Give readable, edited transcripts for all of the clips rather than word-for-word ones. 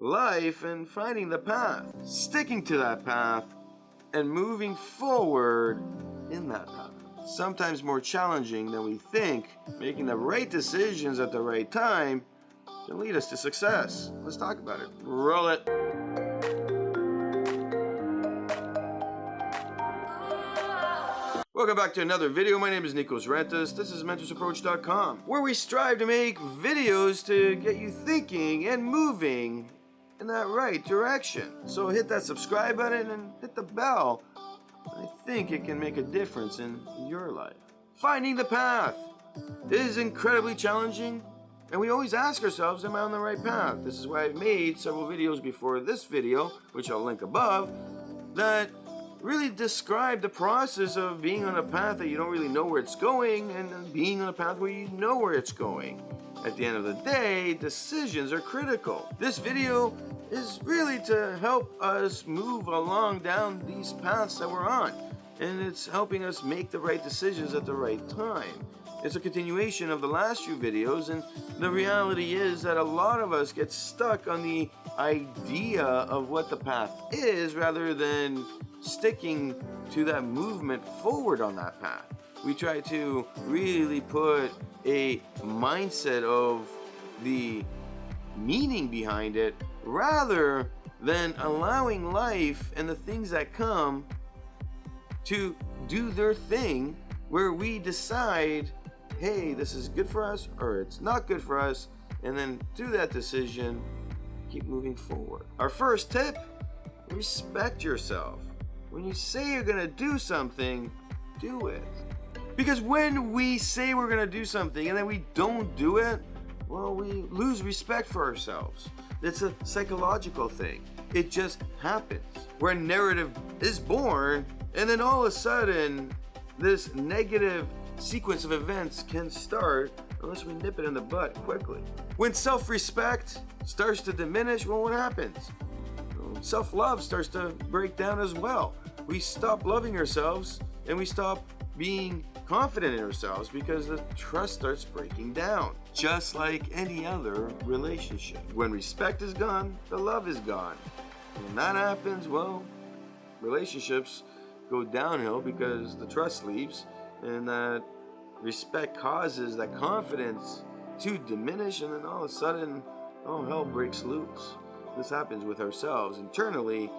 life and finding the path, sticking to that path, and moving forward in that path. Sometimes more challenging than we think, making the right decisions at the right time can lead us to success. Let's talk about it. Roll it. Welcome back to another video. My name is Nikos Rentas. This is mentorsapproach.com, where we strive to make videos to get you thinking and moving in that right direction. So hit that subscribe button and hit the bell. I think it can make a difference in your life. Finding the path is incredibly challenging, and we always ask ourselves, am I on the right path? This is why I've made several videos before this video, which I'll link above, that really describe the process of being on a path that you don't really know where it's going and being on a path where you know where it's going. At the end of the day, decisions are critical. This video is really to help us move along down these paths that we're on, and it's helping us make the right decisions at the right time. It's a continuation of the last few videos, and the reality is that a lot of us get stuck on the idea of what the path is rather than sticking to that movement forward on that path. We try to really put a mindset of the meaning behind it rather than allowing life and the things that come to do their thing, where we decide, hey, this is good for us or it's not good for us, and then through that decision, keep moving forward. Our first tip, respect yourself. When you say you're gonna do something, do it. Because when we say we're gonna do something and then we don't do it, well, we lose respect for ourselves. It's a psychological thing. It just happens. Where a narrative is born, and then all of a sudden, this negative sequence of events can start unless we nip it in the bud quickly. When self-respect starts to diminish, well, what happens? Self-love starts to break down as well. We stop loving ourselves and we stop being confident in ourselves because the trust starts breaking down. Just like any other relationship. When respect is gone, the love is gone. When that happens, well, relationships go downhill because the trust leaves, and that respect causes that confidence to diminish, and then all of a sudden, all hell breaks loose. This happens with ourselves internally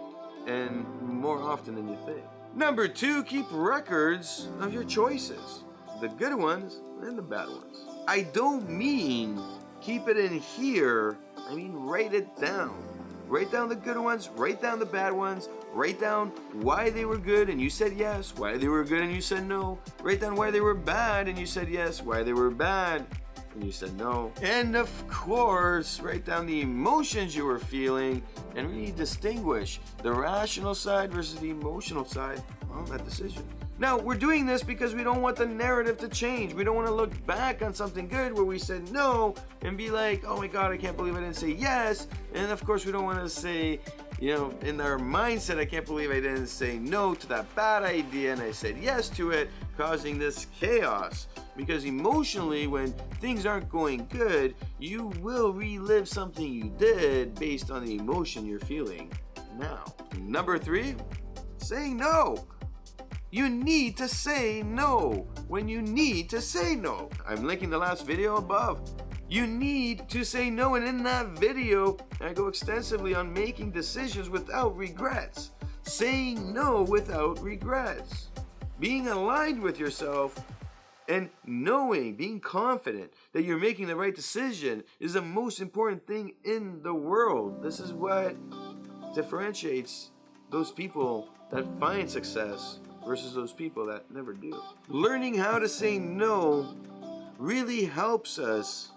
and more often than you think. Number 2, keep records of your choices, the good ones and the bad ones. I don't mean keep it in here, I mean write it down. Write down the good ones, write down the bad ones, write down why they were good and you said yes, why they were good and you said no. Write down why they were bad and you said yes, why they were bad and you said no. And of course, write down the emotions you were feeling and really distinguish the rational side versus the emotional side on that decision. Now, we're doing this because we don't want the narrative to change. We don't want to look back on something good where we said no and be like, oh my God, I can't believe I didn't say yes. And of course, we don't want to say, in our mindset, I can't believe I didn't say no to that bad idea and I said yes to it, causing this chaos. Because emotionally, when things aren't going good, you will relive something you did based on the emotion you're feeling now. Number 3, saying no. You need to say no when you need to say no. I'm linking the last video above. You need to say no, and in that video, I go extensively on making decisions without regrets. Saying no without regrets. Being aligned with yourself and knowing, being confident that you're making the right decision is the most important thing in the world. This is what differentiates those people that find success versus those people that never do. Learning how to say no really helps us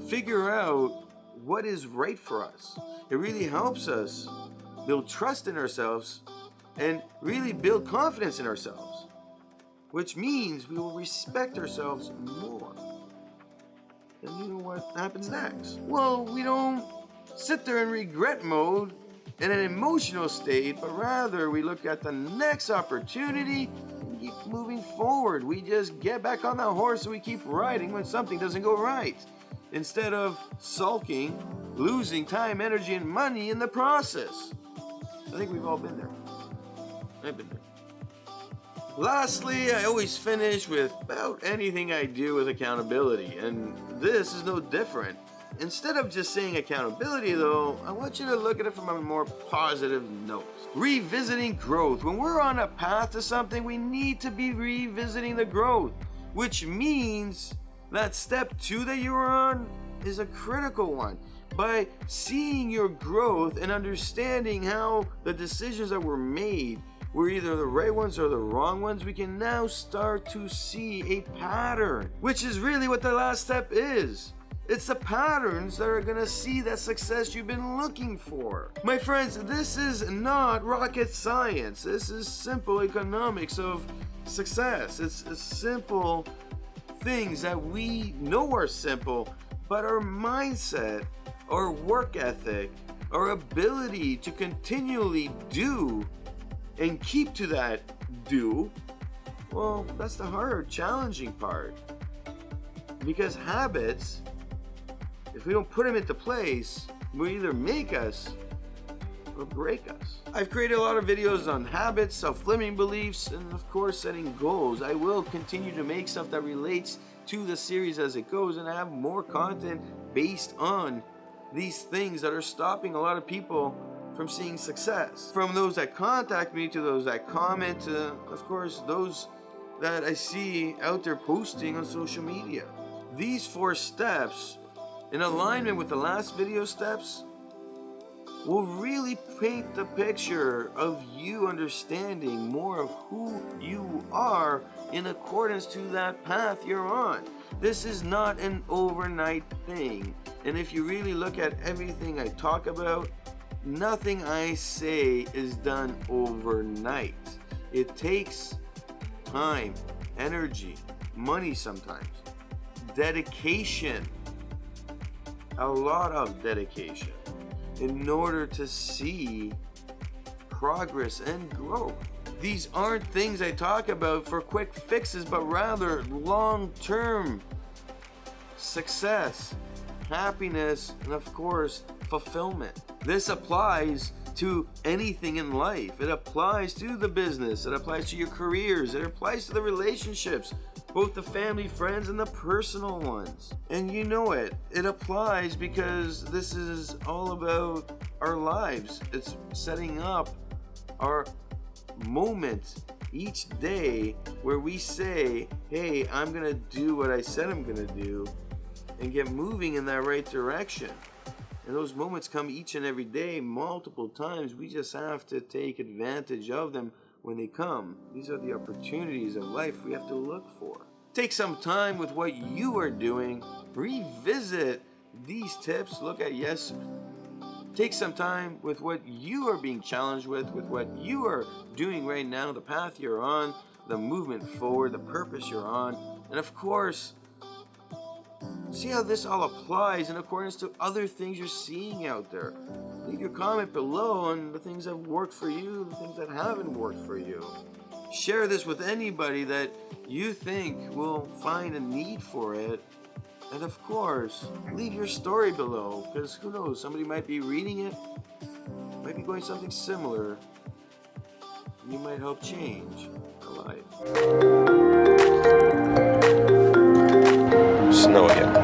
figure out what is right for us. It really helps us build trust in ourselves and really build confidence in ourselves, which means we will respect ourselves more. And you know what happens next? Well, we don't sit there in regret mode in an emotional state, but rather we look at the next opportunity and keep moving forward. We just get back on that horse and we keep riding when something doesn't go right. Instead of sulking losing time, energy, and money in the process. I think we've all been there. I've been there. Lastly, I always finish with about anything I do with accountability, and this is no different. Instead of just saying accountability though, I want you to look at it from a more positive note. Revisiting growth. When we're on a path to something, we need to be revisiting the growth, which means that step 2 that you're on is a critical one. By seeing your growth and understanding how the decisions that were made were either the right ones or the wrong ones, we can now start to see a pattern, which is really what the last step is. It's the patterns that are gonna see that success you've been looking for. My friends, this is not rocket science. This is simple economics of success. It's simple things that we know are simple, but our mindset, our work ethic, our ability to continually do and keep to that do, well, that's the hard, challenging part. Because habits, if we don't put them into place, will either make us or break us. I've created a lot of videos on habits, self-limiting beliefs, and of course setting goals. I will continue to make stuff that relates to the series as it goes, and I have more content based on these things that are stopping a lot of people from seeing success. From those that contact me to those that comment to, of course, those that I see out there posting on social media. These 4 steps, in alignment with the last video steps, will really paint the picture of you understanding more of who you are in accordance to that path you're on. This is not an overnight thing. And if you really look at everything I talk about, nothing I say is done overnight. It takes time, energy, money sometimes, dedication, a lot of dedication in order to see progress and growth. These aren't things I talk about for quick fixes, but rather long-term success, happiness, and of course, fulfillment. This applies to anything in life. It applies to the business, it applies to your careers, it applies to the relationships, both the family, friends, and the personal ones. And you know it. It applies because this is all about our lives. It's setting up our moment each day where we say, hey, I'm gonna do what I said I'm gonna do and get moving in that right direction. And those moments come each and every day, multiple times. We just have to take advantage of them when they come. These are the opportunities of life we have to look for. Take some time with what you are doing. Revisit these tips. Look at take some time with what you are being challenged with what you are doing right now, the path you're on, the movement forward, the purpose you're on. And of course, see how this all applies in accordance to other things you're seeing out there. Leave your comment below on the things that have worked for you, the things that haven't worked for you. Share this with anybody that you think will find a need for it. And of course, leave your story below, because who knows, somebody might be reading it, might be going something similar. You might help change a life. Snow again.